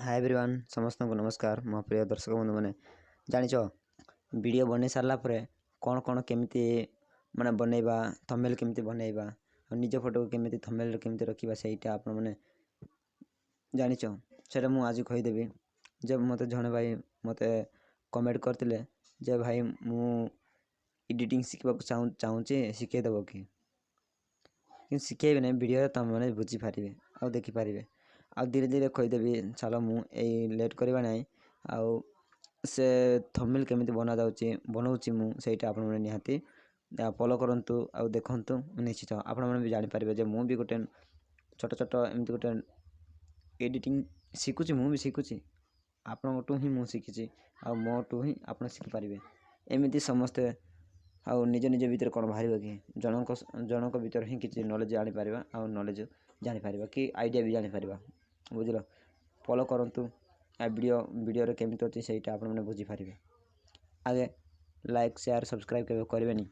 Hi everyone समस्त को नमस्कार मो प्रिय दर्शक बंधु मैंने जानिच वीडियो बन सारा कौन कौन केमिति माने बनैबा थंबनेल केमिति बनैबा और निज फोटो केमिति थंबनेल केमिति रखिबा सेटा आपण माने जानिच सेटा मु आज कहिदेबी। जब मते जणे भाई मते कमेंट करतिले जे भाई मु एडिटिंग सिखबा चाहूचे सिखे देबो कि सिखेबे नै वीडियो तुम माने बुझी पारिबे आ देखि पारिबे आ धीरे धीरे कहीदेवी चलो मुझे लेट करवा ना आउ से थंबनेल केमिति बना जाउची बनाउची मु सेटा आपण माने निहाती फॉलो करंतु आ देखंतु निश्चित आपण माने भी जानि पारिबे जे मु भी गोटे छोट छोट एमति गोटे एडिटिंग शिखुची मु भी शिखुची आपण गोटू ही मु शिखिची आ मोटू ही आपण शिखि पारिबे एमिति समस्ते आ निज निज भीतर कोन बाहरिबो कि जनक भीतर ही किछि नॉलेज जानि पारिबा आ नॉलेज जानि पारिबा कि आइडिया भी जानि पारिबा बुझलो। फॉलो करंतु आ वीडियो रे केमिति अछि सेटा आपण माने बुझी पारिबे। आगे लाइक शेयर सब्सक्राइब केबे करबेनी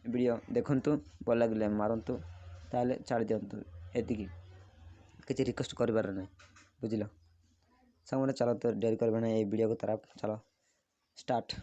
वीडियो देखंतु भल लागले मारंतु ताले छाड़ दियंतु एतिकी किछि रिक्वेस्ट करबार नै बुझलो। सामने चलो तो देरी करबे नै ए वीडियो को तरफ चलो स्टार्ट।